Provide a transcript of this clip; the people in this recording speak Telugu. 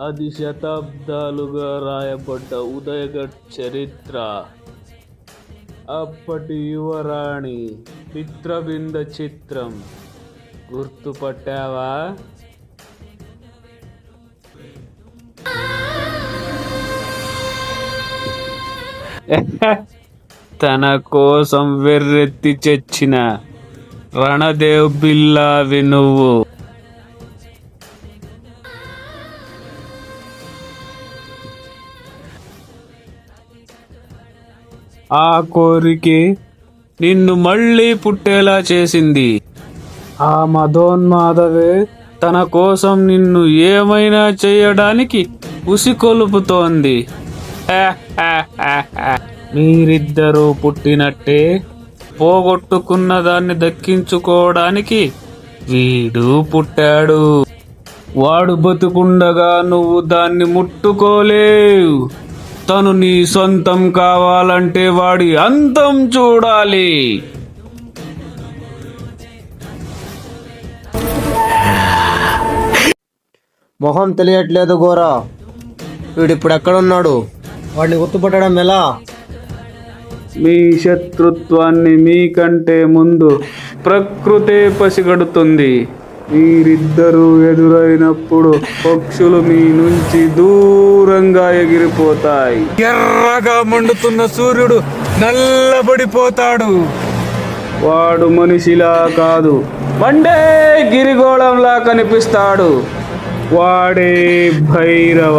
అది శతాబ్దాలుగా రాయబడ్డ ఉదయగఢ్ చరిత్ర. అప్పటి యువరాణి మిత్రవింద చిత్రం గుర్తుపట్టావా? తన కోసం వెర్రెత్తి చచ్చిన రణదేవ్ బిల్లావి నువ్వు. ఆ కోరికే నిన్ను మళ్ళీ పుట్టేలా చేసింది. ఆ మదోన్మాదవే తన కోసం నిన్ను ఏమైనా చేయడానికి ఉసికొలుపుతోంది. మీరిద్దరూ పుట్టినట్టే పోగొట్టుకున్న దాన్ని దక్కించుకోవడానికి వీడు పుట్టాడు. వాడు బతుకుండగా నువ్వు దాన్ని ముట్టుకోలేవు. తను నీ సొంతం కావాలంటే వాడి అంతం చూడాలి. మొహం తెలియట్లేదు గోరా. వీడిప్పుడు ఎక్కడున్నాడు? వాడిని గుర్తుపట్టడం ఎలా? మీ శత్రుత్వాన్ని మీకంటే ముందు ప్రకృతే పసిగడుతుంది. మీరిద్దరూ ఎదురైనప్పుడు పక్షులు మీ నుంచి దూరంగా ఎగిరిపోతాయి. ఎర్రగా మండుతున్న సూర్యుడు నల్లబడిపోతాడు. వాడు మనిషిలా కాదు, మండే గిరిగోళంలా కనిపిస్తాడు. వాడే భైరవ.